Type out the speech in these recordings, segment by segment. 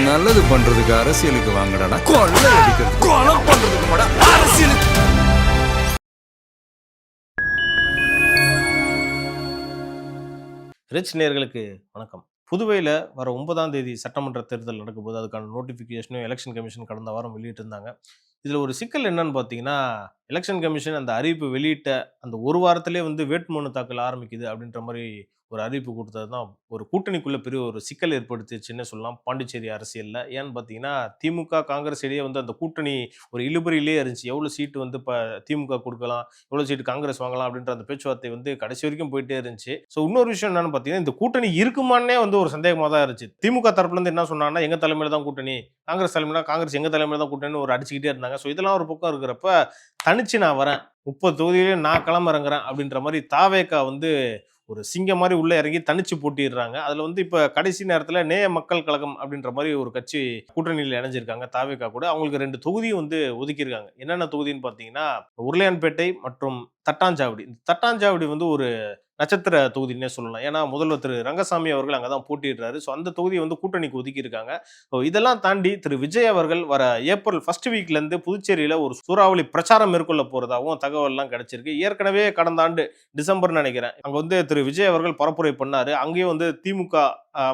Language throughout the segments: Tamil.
நல்லது பண்றதுக்கு அரசியலுக்கு வாங்கடா, கொள்ளை அடிக்கிறது கொலை பண்றதுக்கு கூட அரசியலுக்கு. ரிச் நேயர்களுக்கு வணக்கம். புதுவையில் வர 9ஆம் தேதி சட்டமன்ற தேர்தல் நடக்கும்போது அதுக்கான நோட்டிஃபிகேஷனும் எலெக்ஷன் கமிஷன் கடந்த வாரம் வெளியிட்டிருந்தாங்க. இதில் ஒரு சிக்கல் என்னன்னு பார்த்தீங்கன்னா, எலெக்ஷன் கமிஷன் அந்த அறிவிப்பு வெளியிட்ட அந்த ஒரு வாரத்திலே வேட்புமனு தாக்கல் ஆரம்பிக்குது அப்படின்ற மாதிரி ஒரு அறிவிப்பு கொடுத்தது தான் ஒரு கூட்டணிக்குள்ள பெரிய ஒரு சிக்கல் ஏற்படுத்திச்சுன்னு சொல்லலாம் பாண்டிச்சேரி அரசியலில். ஏன்னு பார்த்தீங்கன்னா, திமுக காங்கிரஸ் இடையே அந்த கூட்டணி ஒரு இழுபறியிலே இருந்துச்சு. எவ்வளோ சீட்டு இப்போ திமுக கொடுக்கலாம், எவ்வளோ சீட்டு காங்கிரஸ் வாங்கலாம் அப்படின்ற அந்த பேச்சுவார்த்தை கடைசி வரைக்கும் போயிட்டே இருந்துச்சு. ஸோ இன்னொரு விஷயம் என்னன்னு பார்த்தீங்கன்னா, இந்த கூட்டணி இருக்குமானே ஒரு சந்தேகமாக தான் இருந்துச்சு. திமுக தரப்புலேருந்து என்ன சொன்னாங்கன்னா, எங்க தலைமையில தான் கூட்டணி, காங்கிரஸ் தலைமையில காங்கிரஸ் எங்க தலைமையில தான் கூட்டணின்னு ஒரு அடிச்சுக்கிட்டே இருந்தாங்க. ஸோ இதெல்லாம் ஒரு பக்கம் இருக்கிறப்ப, தனிச்சு நான் வரேன், 30 தொகுதியிலையும் நான் களம் இறங்குறேன் அப்படின்ற மாதிரி தாவேகா ஒரு சிங்கம் மாதிரி உள்ள இறங்கி தனிச்சு போட்டிடுறாங்க. அதுல இப்ப கடைசி நேரத்துல நேய மக்கள் கழகம் அப்படின்ற மாதிரி ஒரு கட்சி கூட்டணியில் இணைஞ்சிருக்காங்க தாவேகா கூட. அவங்களுக்கு 2 தொகுதியும் ஒதுக்கியிருக்காங்க. என்னென்ன தொகுதின்னு பாத்தீங்கன்னா, உருளையான்பேட்டை மற்றும் தட்டாஞ்சாவடி. தட்டாஞ்சாவடி ஒரு நட்சத்திர தொகுதினே சொல்லலாம். ஏன்னா முதல்வர் திரு ரங்கசாமி அவர்கள் அங்கதான் போட்டியிடுறாரு. ஸோ அந்த தொகுதியை கூட்டணிக்கு ஒதுக்கியிருக்காங்க. இதெல்லாம் தாண்டி திரு விஜய் அவர்கள் வர ஏப்ரல் ஃபர்ஸ்ட் வீக்ல இருந்து புதுச்சேரியில ஒரு சூறாவளி பிரச்சாரம் மேற்கொள்ள போறதாகவும் தகவல் எல்லாம் கிடைச்சிருக்கு. ஏற்கனவே கடந்த ஆண்டு டிசம்பர் நினைக்கிறேன், அங்க திரு விஜய் அவர்கள் பரப்புரை பண்ணாரு. அங்கேயும் திமுக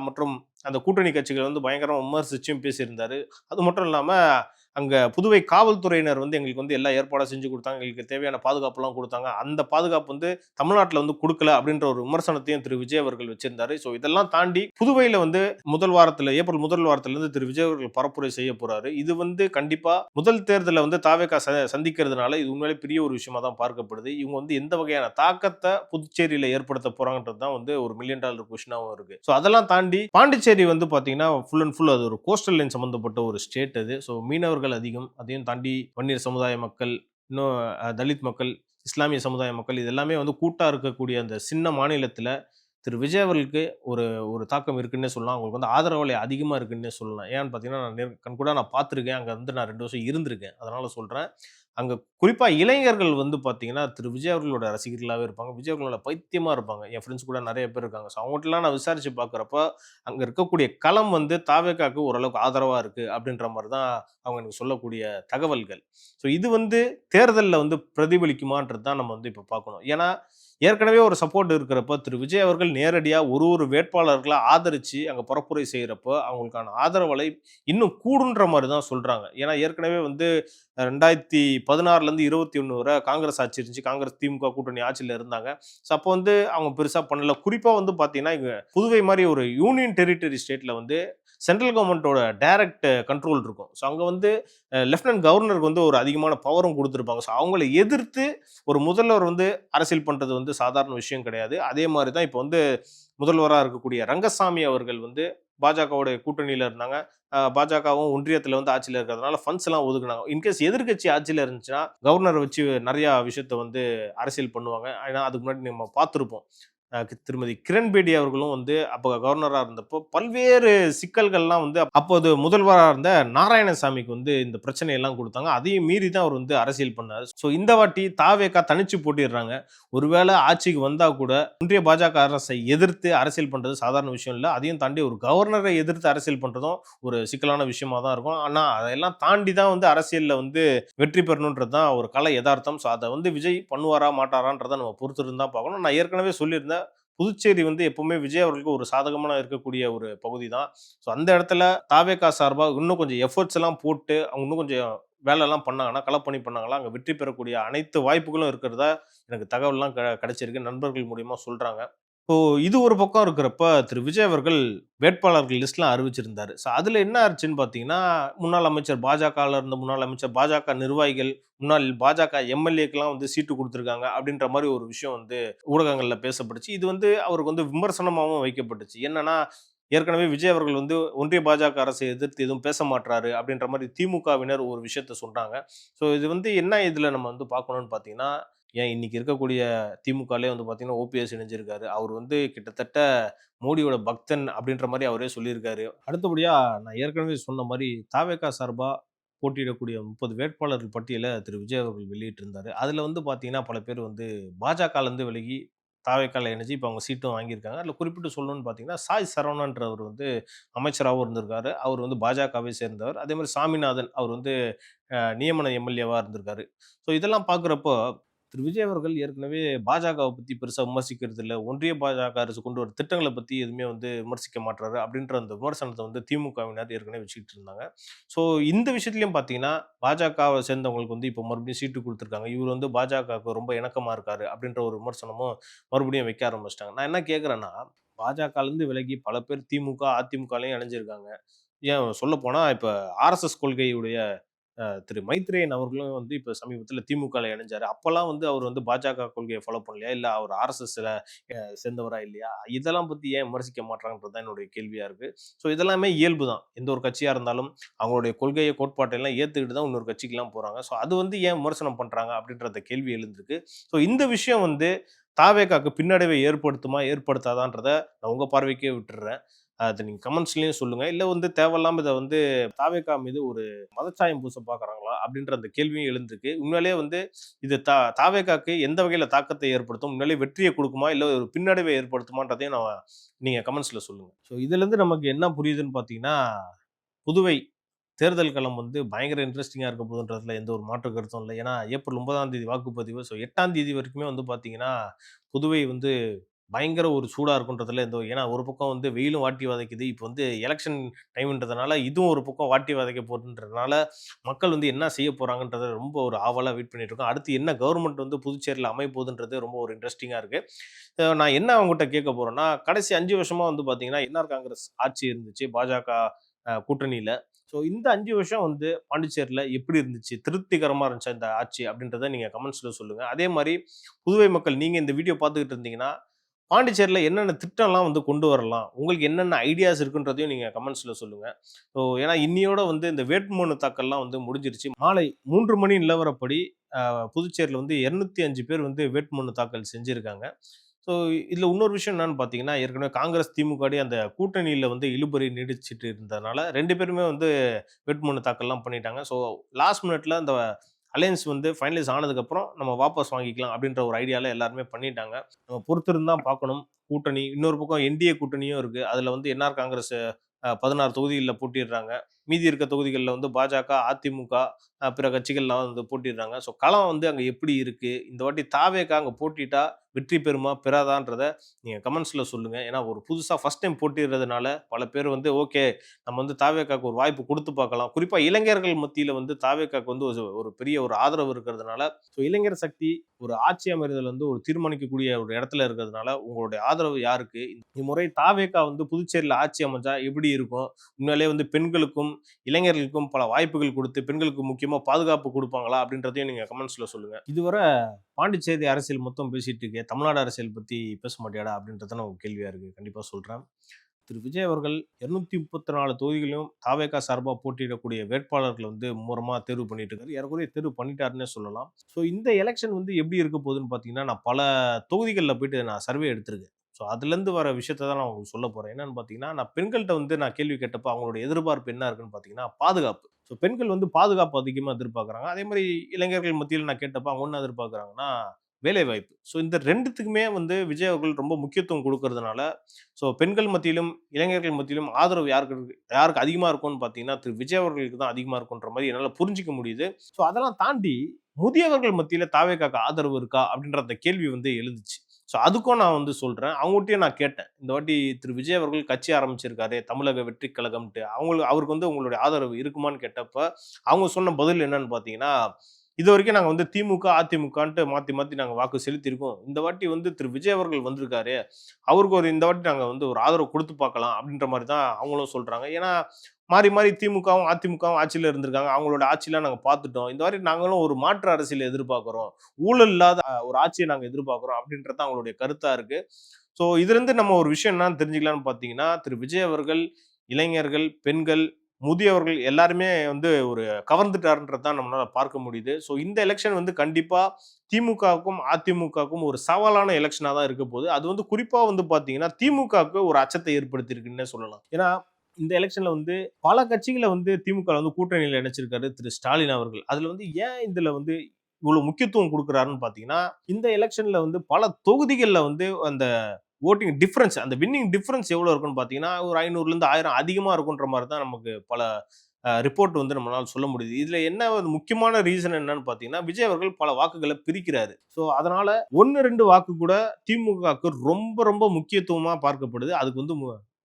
மற்றும் அந்த கூட்டணி கட்சிகள் பயங்கரமா விமர்சிச்சும் பேசியிருந்தாரு. அது மட்டும் இல்லாம அங்க புதுவை காவல்துறையினர் எங்களுக்கு எல்லா ஏற்பாடும் செஞ்சு கொடுத்தாங்க, எங்களுக்கு தேவையான பாதுகாப்புலாம் கொடுத்தாங்க, அந்த பாதுகாப்பு தமிழ்நாட்டில் கொடுக்கல அப்படின்ற ஒரு விமர்சனத்தையும் திரு விஜய் அவர்கள் வச்சிருந்தாரு. ஸோ இதெல்லாம் தாண்டி புதுவையில முதல் வாரத்தில் ஏப்ரல் முதல் வாரத்திலிருந்து திரு விஜய் அவர்கள் பரப்புரை செய்ய போறாரு. இது கண்டிப்பா முதல் தேர்தலில் தாவேகா சந்திக்கிறதுனால இது உண்மையிலே பெரிய ஒரு விஷயமா தான் பார்க்கப்படுது. இவங்க எந்த வகையான தாக்கத்தை புதுச்சேரியில ஏற்படுத்த போறாங்கன்றது தான் ஒரு $1 மில்லியன் கொஸ்டினாவும் இருக்கு. ஸோ அதெல்லாம் தாண்டி பாண்டிச்சேரி பாத்தீங்கன்னா ஃபுல் அண்ட் ஃபுல் அது ஒரு கோஸ்டல் லைன் சம்பந்தப்பட்ட ஒரு ஸ்டேட் அது. ஸோ மீனவர்கள் அதிகம், அதையும் தாண்டி வன்னியர் சமுதாய மக்கள், இன்னும் தலித் மக்கள், இஸ்லாமிய சமுதாய மக்கள், இது எல்லாமே கூட்டா இருக்கக்கூடிய அந்த சின்ன மாநிலத்துல திரு விஜய் அவர்களுக்கு ஒரு தாக்கம் இருக்குன்னே சொல்லலாம். அவங்களுக்கு ஆதரவாளி அதிகமா இருக்குன்னே சொல்லலாம். ஏன்னு பார்த்தீங்கன்னா, நான் கண்கூடா பார்த்துருக்கேன். அங்க நான் 2 வருஷம் இருந்திருக்கேன். அதனால சொல்றேன். அங்க குறிப்பா இளைஞர்கள் பார்த்தீங்கன்னா, திரு விஜய் அவர்களோட ரசிகர்களாவே இருப்பாங்க. விஜய் அவர்களோட பைத்தியமா இருப்பாங்க. என் ஃப்ரெண்ட்ஸ் கூட நெறைய பேர் இருக்காங்க. ஸோ அவங்கட்டலாம் நான் விசாரிச்சு பார்க்குறப்ப, அங்க இருக்கக்கூடிய களம் தாவேகாக்கு ஓரளவுக்கு ஆதரவா இருக்கு அப்படின்ற மாரி தான் அவங்க எனக்கு சொல்லக்கூடிய தகவல்கள். ஸோ இது தேர்தல்ல பிரதிபலிக்குமான்றது தான் நம்ம இப்ப பார்க்கணும். ஏன்னா, ஏற்கனவே ஒரு சப்போர்ட் இருக்கிறப்ப திரு விஜய் அவர்கள் நேரடியா ஒரு வேட்பாளர்களை ஆதரிச்சு அங்க பரப்புரை செய்யறப்ப அவங்களுக்கான ஆதரவலை இன்னும் கூடுன்ற மாதிரி தான் சொல்றாங்க. ஏன்னா ஏற்கனவே 2016ல இருந்து 21 வரை காங்கிரஸ் ஆட்சி இருந்துச்சு. காங்கிரஸ் திமுக கூட்டணி ஆட்சியில இருந்தாங்க. ஸோ அப்போ அவங்க பெருசா பண்ணல. குறிப்பா பாத்தீங்கன்னா, இங்க புதுவை மாதிரி ஒரு யூனியன் டெரிட்டரி ஸ்டேட்ல சென்ட்ரல் கவர்மெண்டோட டைரக்ட் கண்ட்ரோல் இருக்கும். ஸோ அங்க லெப்டினன்ட் கவர்னருக்கு ஒரு அதிகமான பவரும் கொடுத்துருப்பாங்க. ஸோ அவங்களை எதிர்த்து ஒரு முதல்வர் அரசியல் பண்றது சாதாரண விஷயம் கிடையாது. அதே மாதிரி தான் இப்போ முதல்வராக இருக்கக்கூடிய ரங்கசாமி அவர்கள் பாஜகவோட கூட்டணியில இருந்தாங்க. பாஜகவும் ஒன்றியத்துல ஆட்சியில இருக்கிறதுனால ஃபண்ட்ஸ் எல்லாம் ஒதுக்குனாங்க. இன்கேஸ் எதிர்கட்சி ஆட்சியில இருந்துச்சுன்னா கவர்னரை வச்சு நிறைய விஷயத்த அரசியல் பண்ணுவாங்க. ஏன்னா அதுக்கு முன்னாடி நம்ம பார்த்துருப்போம். திருமதி கிரண்பேடி அவர்களும் அப்போ கவர்னரா இருந்தப்போ பல்வேறு சிக்கல்கள்லாம் அப்போது முதல்வராக இருந்த நாராயணசாமிக்கு இந்த பிரச்சனையெல்லாம் கொடுத்தாங்க. அதையும் மீறி தான் அவர் அரசியல் பண்ணார். ஸோ இந்த வாட்டி தாவேகா தனிச்சு போட்டிடுறாங்க. ஒருவேளை ஆட்சிக்கு வந்தா கூட ஒன்றிய பாஜக அரசை எதிர்த்து அரசியல் பண்றது சாதாரண விஷயம் இல்லை. அதையும் தாண்டி ஒரு கவர்னரை எதிர்த்து அரசியல் பண்றதும் ஒரு சிக்கலான விஷயமா தான் இருக்கும். ஆனா அதெல்லாம் தாண்டி தான் அரசியல்ல வெற்றி பெறணுன்றது தான் ஒரு கலை யதார்த்தம். ஸோ அதை விஜய் பண்ணுவாரா மாட்டாரான்றதை நம்ம பொறுத்திருந்து தான் பார்க்கணும். நான் ஏற்கனவே சொல்லியிருந்தேன், புதுச்சேரி எப்பவுமே விஜய் அவர்களுக்கு ஒரு சாதகமான இருக்கக்கூடிய ஒரு பகுதி தான். ஸோ அந்த இடத்துல தாவேகா சார்பா இன்னும் கொஞ்சம் எஃபர்ட்ஸ் எல்லாம் போட்டு அவங்க இன்னும் கொஞ்சம் வேலை எல்லாம் பண்ணாங்கன்னா, களப்பணி பண்ணாங்களா, அங்க வெற்றி பெறக்கூடிய அனைத்து வாய்ப்புகளும் இருக்கிறதா எனக்கு தகவல்லாம் கிடைச்சிருக்கு. நண்பர்கள் மூலியமா சொல்றாங்க. இப்போ இது ஒரு பக்கம் இருக்கிறப்ப திரு விஜய் அவர்கள் வேட்பாளர்கள் லிஸ்ட்லாம் அறிவிச்சிருந்தாரு. ஸோ அதுல என்ன ஆச்சுன்னு பார்த்தீங்கன்னா, முன்னாள் அமைச்சர் பாஜகல இருந்த முன்னாள் அமைச்சர், பாஜக நிர்வாகிகள், முன்னாள் பாஜக எம்எல்ஏக்கெல்லாம் சீட்டு கொடுத்துருக்காங்க அப்படின்ற மாதிரி ஒரு விஷயம் ஊடகங்கள்ல பேசப்பட்டுச்சு. இது அவருக்கு விமர்சனமாகவும் வைக்கப்பட்டுச்சு. என்னன்னா, ஏற்கனவே விஜய் அவர்கள் ஒன்றிய பாஜக அரசை எதிர்த்து எதுவும் பேச மாட்டாரு அப்படின்ற மாதிரி திமுகவினர் ஒரு விஷயத்த சொல்றாங்க. ஸோ இது என்ன இதுல நம்ம பார்க்கணும்னு பார்த்தீங்கன்னா, ஏன் இன்னைக்கு இருக்கக்கூடிய திமுகலே பார்த்தீங்கன்னா ஓபிஎஸ் இணைஞ்சிருக்காரு. அவர் கிட்டத்தட்ட மோடியோட பக்தன் அப்படின்ற மாதிரி அவரே சொல்லியிருக்காரு. அடுத்தபடியா நான் ஏற்கனவே சொன்ன மாதிரி தாவேகா சார்பா போட்டியிடக்கூடிய 30 வேட்பாளர்கள் பட்டியலை திரு விஜய் அவர்கள் வெளியிட்டிருந்தாரு. அதுல பார்த்தீங்கன்னா பல பேர் பாஜகலேருந்து விலகி தாவேக்கால இணைஞ்சு இப்போ அவங்க சீட்டும் வாங்கியிருக்காங்க. அதில் குறிப்பிட்டு சொல்லணும்னு பார்த்தீங்கன்னா, சாய் சரவணன்றவர் வந்து அமைச்சராகவும் இருந்திருக்காரு. அவர் வந்து பாஜகவை சேர்ந்தவர். அதே மாரி சாமிநாதன் அவர் வந்து நியமன எம்எல்ஏவா இருந்திருக்காரு. ஸோ இதெல்லாம் பார்க்குறப்போ, திரு விஜய் அவர்கள் ஏற்கனவே பாஜகவ பத்தி பெருசா விமர்சிக்கிறது இல்ல. ஒன்றிய பாஜக அரசு கொண்டு வர திட்டங்கள பத்தி எதுவுமே வந்து விமர்சிக்க மாட்றாரு. அப்படின்ற அந்த விமர்சனத்த வந்து திமுகவினர் ஏற்கனவே வச்சுக்கிட்டு இருந்தாங்க. ஸோ இந்த விஷயத்திலயும் பார்த்தீங்கன்னா, பாஜகவ சேர்ந்தவங்களுக்கு வந்து இப்போ மறுபடியும் சீட்டு குடுத்துருக்காங்க. இவர் வந்து பாஜகவுக்கு ரொம்ப இணக்கமா இருக்காரு. அப்படின்ற ஒரு விமர்சனமும் மறுபடியும் வைக்க ஆரம்பிச்சுட்டாங்க. நான் என்ன கேட்கிறேன்னா, பாஜகலேருந்து விலகி பல பேர் திமுக, அதிமுகலயும் இணைஞ்சிருக்காங்க. ஏன் சொல்லப்போனா இப்ப ஆர்எஸ்எஸ் கொள்கையுடைய திரு மைத்ரேயன் அவர்களும் வந்து இப்ப சமீபத்தில திமுகல இணைஞ்சாரு. அப்பல்லாம் வந்து அவர் வந்து பாஜக கொள்கைய ஃபாலோ பண்ணலையா? இல்ல அவர் ஆர்எஸ்எஸ்ல சேர்ந்தவரா இல்லையா? இதெல்லாம் பத்தி ஏன் விமர்சிக்க மாட்றாங்கன்றது தான் என்னுடைய கேள்வியா இருக்கு. ஸோ இதெல்லாமே இயல்பு தான். எந்த ஒரு கட்சியா இருந்தாலும் அவங்களுடைய கொள்கைய, கோட்பாட்ட எல்லாம் ஏத்துக்கிட்டு தான் இன்னொரு கட்சிக்குலாம் போறாங்க. ஸோ அது வந்து ஏன் விமர்சனம் பண்றாங்க? அப்படின்ற அந்த கேள்வி எழுந்திருக்கு. ஸோ இந்த விஷயம் வந்து தாவேகாக்கு பின்னடைவை ஏற்படுத்துமா? ஏற்படுத்தாதான்றத நான் உங்க பார்வைக்கே விட்டுர்றேன். அத நீங்க கமெண்ட்ஸ்லயும் சொல்லுங்க. இல்ல வந்து தேவையில்லாம இத வந்து தாவேகா மீது ஒரு மதச்சாயம் பூச பார்க்குறாங்களா? அப்படின்ற அந்த கேள்வியும் எழுந்திருக்கு. உண்மையிலேயே வந்து இது தாவேகாக்கு எந்த வகையில தாக்கத்தை ஏற்படுத்தும்? உண்மையிலேயே வெற்றிய குடுக்குமா? இல்ல ஒரு பின்னடைவை ஏற்படுத்துமான்றதையும் நீங்க கமெண்ட்ஸ்ல சொல்லுங்க. ஸோ இதுலருந்து நமக்கு என்ன புரியுதுன்னு பார்த்தீங்கன்னா, புதுவை தேர்தல் களம் வந்து பயங்கர இன்ட்ரஸ்டிங்கா இருக்க போதுன்றதுல எந்த ஒரு மாற்று கருத்தும் இல்ல. ஏன்னா ஏப்ரல் 9ஆம் தேதி வாக்குப்பதிவு. ஸோ 8ஆம் தேதி வரைக்குமே வந்து பார்த்தீங்கன்னா, புதுவை வந்து பயங்கர ஒரு சூடா இருக்குன்றதுல எந்த ஏன்னா ஒரு பக்கம் வந்து வெயிலும் வாட்டி வதைக்குது. இப்போ வந்து எலக்ஷன் டைம்ன்றதுனால இதுவும் ஒரு பக்கம் வாட்டி வதைக்க போதுன்றதுனால, மக்கள் வந்து என்ன செய்ய போறாங்கன்றத ரொம்ப ஒரு ஆவலா வெயிட் பண்ணிட்டு இருக்கோம். அடுத்து என்ன கவர்ன்மெண்ட் வந்து புதுச்சேரியில அமையப்போதுன்றது ரொம்ப ஒரு இன்ட்ரஸ்டிங்கா இருக்கு. நான் என்ன அவங்ககிட்ட கேட்க போறேன்னா, கடைசி 5 வருஷமா வந்து பார்த்தீங்கன்னா, என்ஆர் காங்கிரஸ் ஆட்சி இருந்துச்சு. பாஜக கூட்டணியில. ஸோ இந்த 5 வருஷம் வந்து பாண்டிச்சேரியில எப்படி இருந்துச்சு? திருப்திகரமா இருந்துச்சா இந்த ஆட்சி? அப்படின்றத நீங்க கமெண்ட்ஸ்ல சொல்லுங்க. அதே மாரி புதுவை மக்கள் நீங்க இந்த வீடியோ பார்த்துக்கிட்டு இருந்தீங்கன்னா, பாண்டிச்சேரியில என்னென்ன திட்டம்லாம் வந்து கொண்டு வரலாம்? உங்களுக்கு என்னென்ன ஐடியாஸ் இருக்குன்றதையும் நீங்க கமெண்ட்ஸ்ல சொல்லுங்க. ஸோ ஏன்னா இன்னியோட வந்து இந்த வேட்புமனு தாக்கல்லாம் வந்து முடிஞ்சிருச்சு. மாலை 3 மணி நிலவரப்படி புதுச்சேரியில வந்து 205 பேர் வந்து வேட்புமனு தாக்கல் செஞ்சிருக்காங்க. ஸோ இதில இன்னொரு விஷயம் என்னன்னு பார்த்தீங்கன்னா, ஏற்கனவே காங்கிரஸ், திமுகவுடைய அந்த கூட்டணியில வந்து இழுபறி நீடிச்சுட்டு இருந்ததுனால 2 பேருமே வந்து வேட்புமனு தாக்கல்லாம் பண்ணிட்டாங்க. ஸோ லாஸ்ட் மினிட்ல அந்த அலையன்ஸ் வந்து ஃபைனலைஸ் ஆனதுக்கப்புறம் நம்ம வாபஸ் வாங்கிக்கலாம் அப்படின்ற ஒரு ஐடியால எல்லாருமே பண்ணிட்டாங்க. நம்ம பொறுத்திருந்து தான் பார்க்கணும். கூட்டணி இன்னொரு பக்கம் என்டிஏ கூட்டணியும் இருக்கு. அதில வந்து என்ஆர் காங்கிரஸ் 16 தொகுதிகள்ல போட்டியிடுறாங்க. மீதி இருக்க தொகுதிகள்ல வந்து பாஜக, அதிமுக பிற கட்சிகள்லாம் வந்து போட்டியிடுறாங்க. ஸோ களம் வந்து அங்க எப்படி இருக்கு? இந்த வாட்டி தாவேகா அங்க போட்டியிட்டா வெற்றி பெறுமா? பெறாதான்றத நீங்க கமெண்ட்ஸ்ல சொல்லுங்க. ஏன்னா ஒரு புதுசா ஃபர்ஸ்ட் டைம் போட்டியிடுறதுனால பல பேர் வந்து ஓகே நம்ம வந்து தாவேகாக்கு ஒரு வாய்ப்பு குடுத்து பார்க்கலாம். குறிப்பா இளைஞர்கள் மத்தியில வந்து தாவேகாக்கு வந்து ஒரு ஒரு பெரிய ஒரு ஆதரவு இருக்கிறதுனால, ஸோ இளைஞர் சக்தி ஒரு ஆட்சி அமைறதுல வந்து ஒரு தீர்மானிக்கக்கூடிய ஒரு இடத்துல இருக்கிறதுனால, உங்களுடைய ஆதரவு யாருக்கு? இம்முறை தாவேகா வந்து புதுச்சேரியில ஆட்சி அமைஞ்சா எப்படி இருக்கும்? உண்மையிலேயே வந்து பெண்களுக்கும், இளைஞர்களுக்கும் பல வாய்ப்புகள் குடுத்து, பெண்களுக்கு முக்கியமா பாதுகாப்பு குடுப்பாங்களா? அப்படின்றதையும் நீங்க கமெண்ட்ஸ்ல சொல்லுங்க. இதுவரை பாண்டிச்சேரி அரசியல் மொத்தம் பேசிட்டு இருக்கே, தமிழ்நாடு அரசியல் பத்தி பேச மாட்டியாடா? அப்படின்றது தான் ஒரு கேள்வியா இருக்கு. கண்டிப்பா சொல்றேன். திரு விஜய் அவர்கள் 234 தொகுதிகளிலும் தாவேகா சார்பா போட்டியிடக்கூடிய வேட்பாளர்கள வந்து மும்முரமா தேர்வு பண்ணிட்டு இருக்காரு. ஏறக்குறைய தேர்வு பண்ணிட்டாருன்னே சொல்லலாம். ஸோ இந்த எலக்ஷன் வந்து எப்படி இருக்க போகுதுன்னு பார்த்தீங்கன்னா, நான் பல தொகுதிகள்ல போயிட்டு நான் சர்வே எடுத்திருக்கேன். ஸோ அதுலேருந்து வர விஷயத்த தான் நான் உங்களுக்கு சொல்ல போறேன். என்னன்னு பார்த்தீங்கன்னா, நான் பெண்கள்ட்ட வந்து நான் கேள்வி கேட்டப்போ அவங்களோட எதிர்பார்ப்பு என்ன இருக்குன்னு பார்த்தீங்கன்னா, பாதுகாப்பு. ஸோ பெண்கள் வந்து பாதுகாப்பு அதிகமா எதிர்பார்க்குறாங்க. அதே மாரி இளைஞர்கள் மத்தியில நான் கேட்டப்போ அவங்க என்ன எதிர்பார்க்குறாங்கன்னா, வேலைவாய்ப்பு. ஸோ இந்த 2த்துக்குமே வந்து விஜய் அவர்கள் ரொம்ப முக்கியத்துவம் குடுக்கறதுனால, ஸோ பெண்கள் மத்தியிலும், இளைஞர்கள் மத்தியிலும் ஆதரவு யாருக்கு யாருக்கு அதிகமா இருக்கும்னு பார்த்தீங்கன்னா, திரு விஜய் அவர்களுக்கு தான் அதிகமா இருக்குன்ற மாரி என்னால புரிஞ்சுக்க முடியுது. ஸோ அதெல்லாம் தாண்டி முதியவர்கள் மத்தியில தாவேகாக்கு ஆதரவு இருக்கா? அப்படின்ற அந்த கேள்வி வந்து எழுந்துச்சு. ஸோ அதுக்கும் நான் வந்து சொல்றேன். அவங்ககிட்டயும் நான் கேட்டேன். இந்த வாட்டி திரு விஜய் அவர்கள் கட்சி ஆரம்பிச்சிருக்காரே, தமிழக வெற்றிக் கழகம்ன்ட்டு. அவருக்கு வந்து உங்களுடைய ஆதரவு இருக்குமான்னு கேட்டப்ப, அவங்க சொன்ன பதில் என்னன்னு பார்த்தீங்கன்னா, இதுவரைக்கும் நாங்க வந்து திமுக, அதிமுகன்ட்டு மாத்தி, மாத்தி நாங்க வாக்கு செலுத்தியிருக்கோம். இந்த வாட்டி வந்து திரு விஜய் அவர்கள் வந்திருக்காரு. அவருக்கு ஒரு இந்த வாட்டி நாங்க வந்து ஒரு ஆதரவு குடுத்து பார்க்கலாம் அப்படின்ற மாரி தான் அவங்களும் சொல்றாங்க. ஏன்னா, மாறி, மாறி திமுகவும், அதிமுகவும் ஆட்சியில இருந்திருக்காங்க. அவங்களோட ஆட்சிலாம் நாங்க பார்த்துட்டோம். இந்த வாட்டி நாங்களும் ஒரு மாற்று அரசியல எதிர்பார்க்கிறோம். ஊழல் இல்லாத ஒரு ஆட்சிய நாங்க எதிர்பார்க்கிறோம் அப்படின்றது தான் அவங்களுடைய கருத்தா இருக்கு. ஸோ இதிலிருந்து நம்ம ஒரு விஷயம் என்னன்னு தெரிஞ்சுக்கலாம்னு பார்த்தீங்கன்னா, திரு விஜய் அவர்கள் இளைஞர்கள், பெண்கள், முதியவர்கள் எல்லாருமே வந்து ஒரு கவர்ந்துட்டாருன்றது தான் நம்மளால பார்க்க முடியுது. ஸோ இந்த எலக்ஷன் வந்து கண்டிப்பா திமுகவுக்கும், அதிமுகவுக்கும் ஒரு சவாலான எலக்ஷனா தான் இருக்க போகுது. அது வந்து குறிப்பா வந்து பார்த்தீங்கன்னா, திமுகவுக்கு ஒரு அச்சத்தை ஏற்படுத்தியிருக்குன்னே சொல்லலாம். ஏன்னா, இந்த எலக்ஷன்ல வந்து பல கட்சிகள வந்து திமுக வந்து கூட்டணியில இணைச்சிருக்காரு திரு ஸ்டாலின் அவர்கள். அதுல வந்து ஏன் இதுல வந்து இவ்வளவு முக்கியத்துவம் கொடுக்குறாருன்னு பாத்தீங்கன்னா, இந்த எலெக்ஷன்ல வந்து பல தொகுதிகள்ல வந்து அந்த வோட்டிங் டிஃபரன்ஸ், அந்த வின்னிங் டிஃபரன்ஸ் எவ்வளவு இருக்குன்னு பாத்தீங்கன்னா, ஒரு 500ல இருந்து 1000 அதிகமா இருக்குன்ற மாதிரி தான் நமக்கு பல ரிப்போர்ட் வந்து நம்மளால சொல்ல முடியுது. இதுல என்ன ஒரு முக்கியமான ரீசன் என்னன்னு பாத்தீங்கன்னா, விஜய் அவர்கள் பல வாக்குகள பிரிக்கிறாரு. ஸோ அதனால 1, 2 வாக்கு கூட திமுகவுக்கு ரொம்ப ரொம்ப முக்கியத்துவமா பார்க்கப்படுது. அதுக்கு வந்து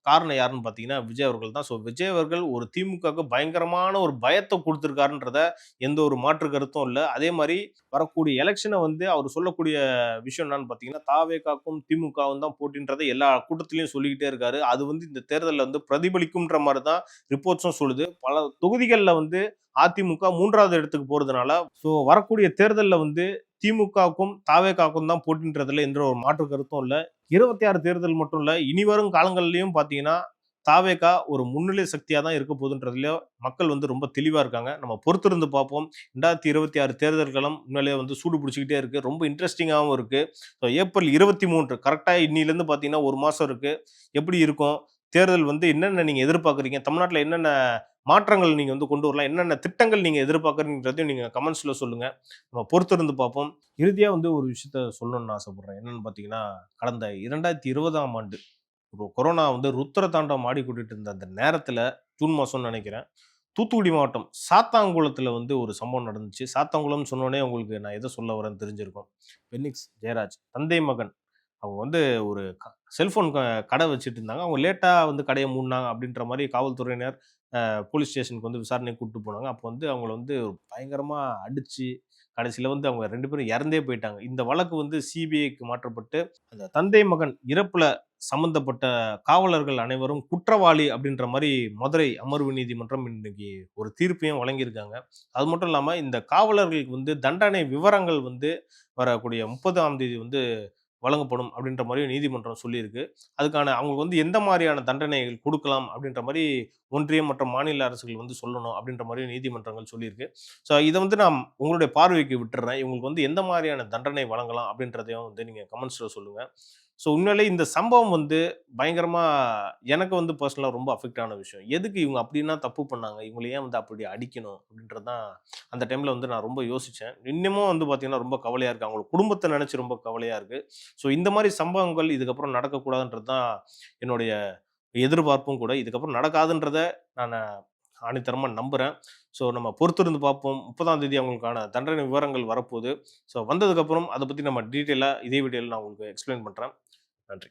காரணம் யாருன்னு பார்த்தீங்கன்னா, விஜய் அவர்கள் தான். ஸோ விஜய் அவர்கள் ஒரு திமுகவுக்கு பயங்கரமான ஒரு பயத்த குடுத்திருக்காருன்றத எந்த ஒரு மாற்று கருத்தும் இல்ல. அதே மாரி வரக்கூடிய எலக்ஷன வந்து அவரு சொல்லக்கூடிய விஷயம் என்னன்னு பார்த்தீங்கன்னா, தாவேகாக்கும் திமுகவும் தான் போட்டின்றத எல்லா கூட்டத்திலயும் சொல்லிக்கிட்டே இருக்காரு. அது வந்து இந்த தேர்தல்ல வந்து பிரதிபலிக்கும்ன்ற மாரி தான் ரிப்போர்ட்ஸும் சொல்லுது. பல தொகுதிகள்ல வந்து அதிமுக 3வது இடத்துக்கு போறதுனால, ஸோ வரக்கூடிய தேர்தல்ல வந்து திமுகவுக்கும், தாவேகாவுக்கும் தான் போட்டின்றதுல எந்த ஒரு மாற்று கருத்தும் இல்ல. 26 தேர்தல் மட்டும் இல்ல, இனி வரும் காலங்கள்லயும் பார்த்தீங்கன்னா, தாவேகா ஒரு முன்னிலை சக்தியா தான் இருக்க போதுன்றதுல மக்கள் வந்து ரொம்ப தெளிவா இருக்காங்க. நம்ம பொறுத்திருந்து பார்ப்போம். 2026 தேர்தல் களம் உண்மையிலேயே வந்து சூடு பிடிச்சுக்கிட்டே இருக்கு. ரொம்ப இன்ட்ரஸ்டிங்காவும் இருக்கு. ஸோ ஏப்ரல் 23 கரெக்ட்டா இன்னிலிருந்து பார்த்தீங்கன்னா, 1 மாசம் இருக்கு. எப்படி இருக்கும்? தேர்தல் வந்து என்னென்ன நீங்க எதிர்பார்க்குறீங்க? தமிழ்நாட்டுல என்னென்ன மாற்றங்கள் நீங்க வந்து கொண்டு வரலாம்? என்னென்ன திட்டங்கள் நீங்க எதிர்பார்க்குறீங்கன்றதையும் நீங்க கமெண்ட்ஸ்ல சொல்லுங்க. நம்ம பொறுத்திருந்து பார்ப்போம். இறுதியா வந்து ஒரு விஷயத்த சொல்லணும்னு ஆசைப்படுறேன். என்னன்னு பார்த்தீங்கன்னா, கடந்த 2020ஆம் ஆண்டு கொரோனா வந்து ருத்திர தாண்டவம் ஆடிக்கொண்டிட்டு இருந்த அந்த நேரத்துல, ஜூன் மாசம்னு நெனைக்கிறேன். தூத்துக்குடி மாவட்டம் சாத்தான்குளத்துல வந்து ஒரு சம்பவம் நடந்துச்சு. சாத்தான்குளம்னு சொன்னோனே உங்களுக்கு நான் எத சொல்ல வரேன்னு தெரிஞ்சிருக்கும். பென்னிக்ஸ் ஜெயராஜ், தந்தை மகன். அவங்க வந்து ஒரு செல்ஃபோன் கடை வச்சுட்டு இருந்தாங்க. அவங்க லேட்டா வந்து கடைய மூடுனாங்க அப்படின்ற மாரி காவல்துறையினர் போலீஸ் ஸ்டேஷனுக்கு வந்து விசாரணைக்கு கூட்டிட்டு போனாங்க. அப்போ வந்து அவங்கள வந்து பயங்கரமா அடிச்சு, கடைசியில வந்து அவங்க 2 பேரும் இறந்தே போயிட்டாங்க. இந்த வழக்கு வந்து சிபிஐக்கு மாற்றப்பட்டு, அந்த தந்தை மகன் இறப்புல சம்பந்தப்பட்ட காவலர்கள் அனைவரும் குற்றவாளி அப்படின்ற மாரி மதுரை அமர்வு நீதிமன்றம் இன்னைக்கு ஒரு தீர்ப்பையும் வழங்கியிருக்காங்க. அது மட்டும் இல்லாம இந்த காவலர்களுக்கு வந்து தண்டனை விவரங்கள் வந்து வரக்கூடிய 30ஆம் தேதி வந்து வழங்கப்படும் அப்படின்ற மாரி நீதிமன்றம் சொல்லியிருக்கு. அதுக்கான அவங்களுக்கு வந்து எந்த மாரியான தண்டனைகள் குடுக்கலாம் அப்படின்ற மாரி ஒன்றியம் மற்றும் மாநில அரசுகள் வந்து சொல்லணும் அப்படின்ற மாரி நீதிமன்றங்கள் சொல்லியிருக்கு. ஸோ இத வந்து நான் உங்களுடைய பார்வைக்கு விட்டுர்றேன். இவங்களுக்கு வந்து எந்த மாரியான தண்டனை வழங்கலாம் அப்படின்றதையும் வந்து நீங்க கமெண்ட்ஸ்ல சொல்லுங்க. ஸோ உண்மையிலேயே இந்த சம்பவம் வந்து பயங்கரமா எனக்கு வந்து பெர்சனலா ரொம்ப அஃபெக்ட் ஆன விஷயம். எதுக்கு இவங்க அப்படின்னா தப்பு பண்ணாங்க? இவங்கள ஏன் வந்து அப்படி அடிக்கணும்? அப்படின்றது தான் அந்த டைம்ல வந்து நான் ரொம்ப யோசிச்சேன். இன்னமும் வந்து பார்த்தீங்கன்னா, ரொம்ப கவலையா இருக்கு. அவங்களோட குடும்பத்த நெனச்சு ரொம்ப கவலையா இருக்கு. ஸோ இந்த மாரி சம்பவங்கள் இதுக்கப்புறம் நடக்கக்கூடாதுன்றது தான் என்னுடைய எதிர்பார்ப்பும் கூட. இதுக்கப்புறம் நடக்காதுன்றத நானு ஆணித்தரமா நம்புறேன். ஸோ நம்ம பொறுத்திருந்து பார்ப்போம். 30ஆம் தேதி அவங்களுக்கான தண்டனை விவரங்கள் வரப்போது. ஸோ வந்ததுக்கப்புறம் அத பத்தி நம்ம டீட்டெயிலா இதே வீடியோல நான் உங்களுக்கு எக்ஸ்பிளைன் பண்றேன். நன்றி.